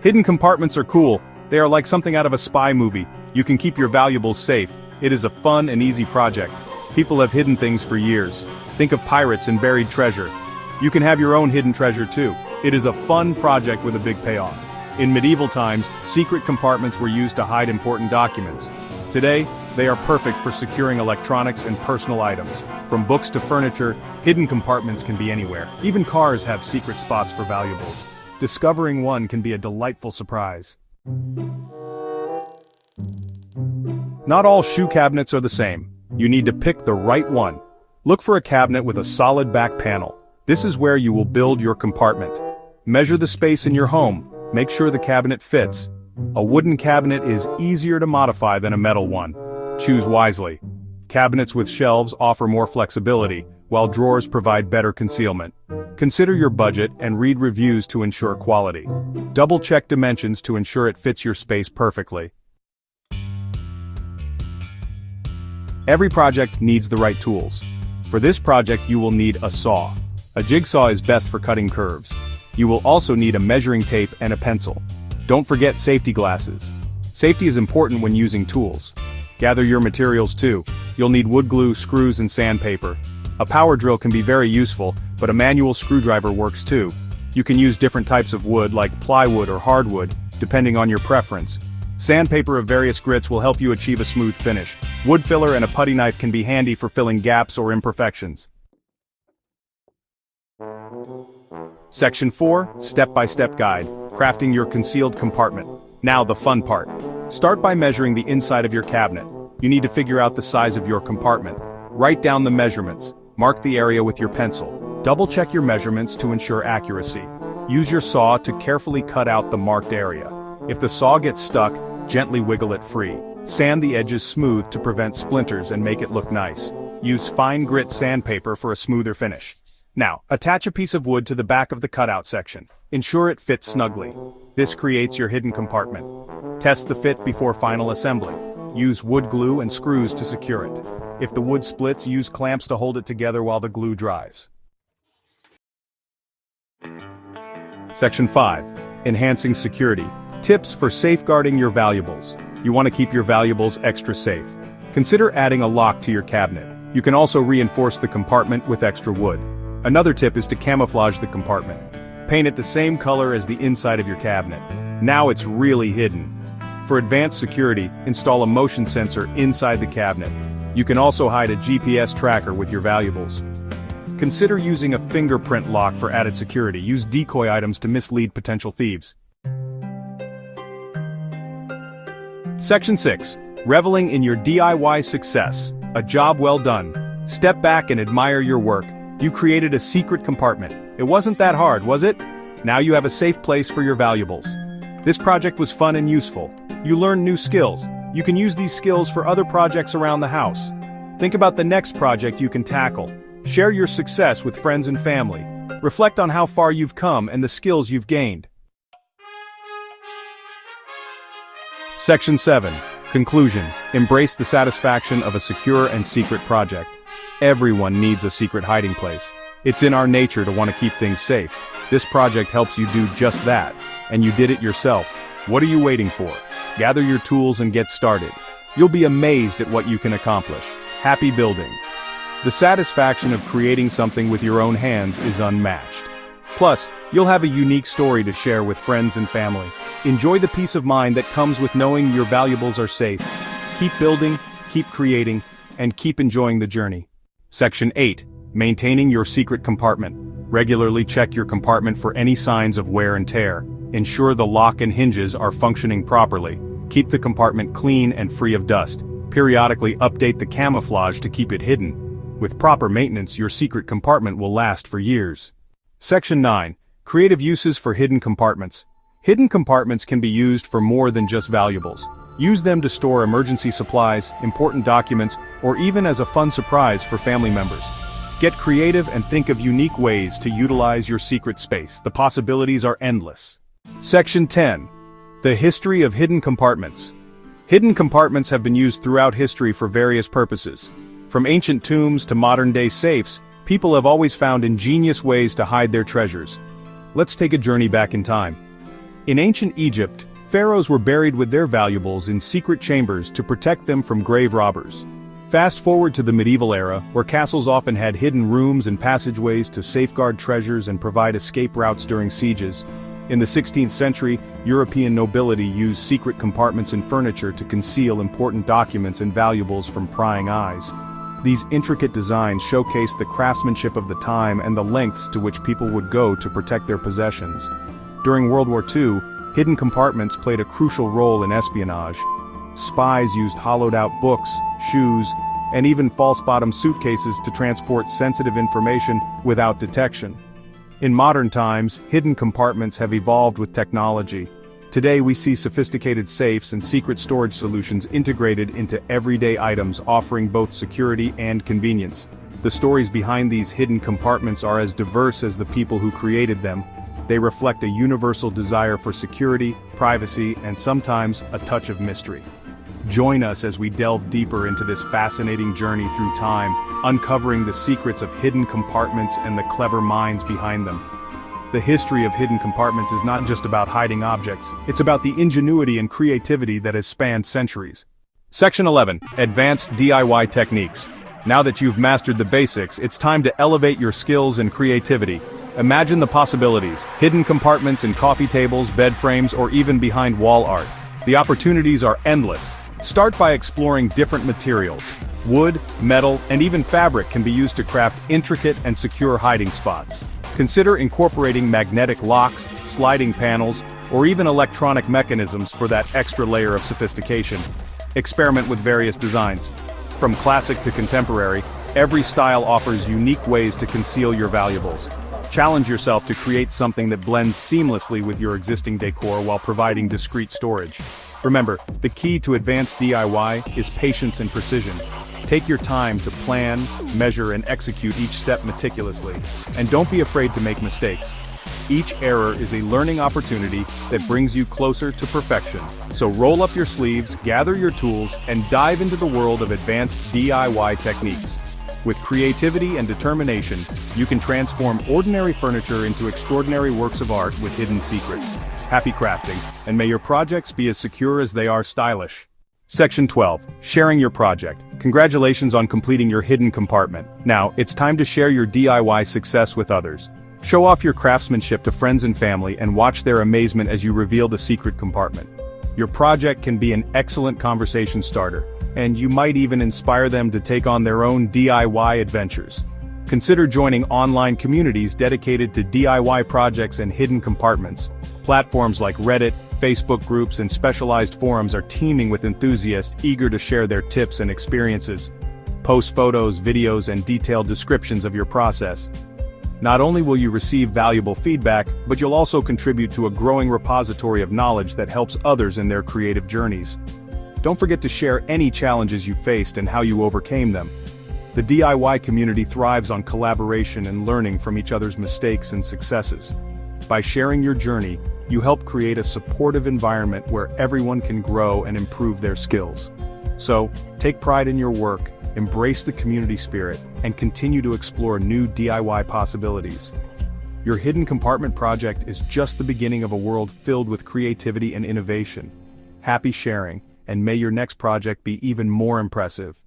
Hidden compartments are cool. They are like something out of a spy movie. You can keep your valuables safe. It is a fun and easy project. People have hidden things for years. Think of pirates and buried treasure. You can have your own hidden treasure too. It is a fun project with a big payoff. In medieval times, secret compartments were used to hide important documents. Today, they are perfect for securing electronics and personal items. From books to furniture, hidden compartments can be anywhere. Even cars have secret spots for valuables. Discovering one can be a delightful surprise. Not all shoe cabinets are the same. You need to pick the right one. Look for a cabinet with a solid back panel. This is where you will build your compartment. Measure the space in your home. Make sure the cabinet fits. A wooden cabinet is easier to modify than a metal one. Choose wisely. Cabinets with shelves offer more flexibility, while drawers provide better concealment. Consider your budget and read reviews to ensure quality. Double-check dimensions to ensure it fits your space perfectly. Every project needs the right tools. For this project you will need a saw. A jigsaw is best for cutting curves. You will also need a measuring tape and a pencil. Don't forget safety glasses. Safety is important when using tools. Gather your materials too. You'll need wood glue, screws and sandpaper. A power drill can be very useful, but a manual screwdriver works too. You can use different types of wood like plywood or hardwood, depending on your preference. Sandpaper of various grits will help you achieve a smooth finish. Wood filler and a putty knife can be handy for filling gaps or imperfections. Section 4, Step-by-Step Guide, Crafting Your Concealed Compartment. Now the fun part. Start by measuring the inside of your cabinet. You need to figure out the size of your compartment. Write down the measurements. Mark the area with your pencil. Double-check your measurements to ensure accuracy. Use your saw to carefully cut out the marked area. If the saw gets stuck, gently wiggle it free. Sand the edges smooth to prevent splinters and make it look nice. Use fine grit sandpaper for a smoother finish. Now, attach a piece of wood to the back of the cutout section. Ensure it fits snugly. This creates your hidden compartment. Test the fit before final assembly. Use wood glue and screws to secure it. If the wood splits, use clamps to hold it together while the glue dries. Section 5. Enhancing Security. Tips for safeguarding your valuables. You want to keep your valuables extra safe. Consider adding a lock to your cabinet. You can also reinforce the compartment with extra wood. Another tip is to camouflage the compartment. Paint it the same color as the inside of your cabinet. Now it's really hidden. For advanced security, install a motion sensor inside the cabinet. You can also hide a GPS tracker with your valuables. Consider using a fingerprint lock for added security. Use decoy items to mislead potential thieves. Section 6. Reveling in your DIY success. A job well done. Step back and admire your work. You created a secret compartment. It wasn't that hard, was it? Now you have a safe place for your valuables. This project was fun and useful. You learned new skills. You can use these skills for other projects around the house. Think about the next project you can tackle. Share your success with friends and family. Reflect on how far you've come and the skills you've gained. Section 7. Conclusion. Embrace the satisfaction of a secure and secret project. Everyone needs a secret hiding place. It's in our nature to want to keep things safe. This project helps you do just that, and you did it yourself. What are you waiting for? Gather your tools and get started. You'll be amazed at what you can accomplish. Happy building. The satisfaction of creating something with your own hands is unmatched. Plus, you'll have a unique story to share with friends and family. Enjoy the peace of mind that comes with knowing your valuables are safe. Keep building, keep creating, and keep enjoying the journey. Section 8. Maintaining your secret compartment. Regularly check your compartment for any signs of wear and tear. Ensure the lock and hinges are functioning properly. Keep the compartment clean and free of dust. Periodically update the camouflage to keep it hidden. With proper maintenance, your secret compartment will last for years. Section 9. Creative uses for hidden compartments. Hidden compartments can be used for more than just valuables. Use them to store emergency supplies, important documents, or even as a fun surprise for family members. Get creative and think of unique ways to utilize your secret space. The possibilities are endless. Section 10. The history of hidden compartments. Hidden compartments have been used throughout history for various purposes. From ancient tombs to modern-day safes, people have always found ingenious ways to hide their treasures. Let's take a journey back in time. In ancient Egypt, pharaohs were buried with their valuables in secret chambers to protect them from grave robbers. Fast forward to the medieval era, where castles often had hidden rooms and passageways to safeguard treasures and provide escape routes during sieges. In the 16th century, European nobility used secret compartments in furniture to conceal important documents and valuables from prying eyes. These intricate designs showcased the craftsmanship of the time and the lengths to which people would go to protect their possessions. During World War II, hidden compartments played a crucial role in espionage. Spies used hollowed-out books, shoes, and even false-bottom suitcases to transport sensitive information without detection. In modern times, hidden compartments have evolved with technology. Today we see sophisticated safes and secret storage solutions integrated into everyday items, offering both security and convenience. The stories behind these hidden compartments are as diverse as the people who created them. They reflect a universal desire for security, privacy, and sometimes a touch of mystery. Join us as we delve deeper into this fascinating journey through time, uncovering the secrets of hidden compartments and the clever minds behind them. The history of hidden compartments is not just about hiding objects, it's about the ingenuity and creativity that has spanned centuries. Section 11. Advanced DIY Techniques. Now that you've mastered the basics, it's time to elevate your skills and creativity. Imagine the possibilities: hidden compartments in coffee tables, bed frames, or even behind wall art. The opportunities are endless. Start by exploring different materials. Wood, metal, and even fabric can be used to craft intricate and secure hiding spots. Consider incorporating magnetic locks, sliding panels, or even electronic mechanisms for that extra layer of sophistication. Experiment with various designs. From classic to contemporary, every style offers unique ways to conceal your valuables. Challenge yourself to create something that blends seamlessly with your existing decor while providing discreet storage. Remember, the key to advanced DIY is patience and precision. Take your time to plan, measure, and execute each step meticulously. And don't be afraid to make mistakes. Each error is a learning opportunity that brings you closer to perfection. So roll up your sleeves, gather your tools, and dive into the world of advanced DIY techniques. With creativity and determination, you can transform ordinary furniture into extraordinary works of art with hidden secrets. Happy crafting, and may your projects be as secure as they are stylish. Section 12. Sharing your project. Congratulations on completing your hidden compartment. Now, it's time to share your DIY success with others. Show off your craftsmanship to friends and family and watch their amazement as you reveal the secret compartment. Your project can be an excellent conversation starter, and you might even inspire them to take on their own DIY adventures. Consider joining online communities dedicated to DIY projects and hidden compartments. Platforms like Reddit, Facebook groups, and specialized forums are teeming with enthusiasts eager to share their tips and experiences. Post photos, videos, and detailed descriptions of your process. Not only will you receive valuable feedback, but you'll also contribute to a growing repository of knowledge that helps others in their creative journeys. Don't forget to share any challenges you faced and how you overcame them. The DIY community thrives on collaboration and learning from each other's mistakes and successes. By sharing your journey, you help create a supportive environment where everyone can grow and improve their skills. So, take pride in your work, embrace the community spirit, and continue to explore new DIY possibilities. Your hidden compartment project is just the beginning of a world filled with creativity and innovation. Happy sharing, and may your next project be even more impressive.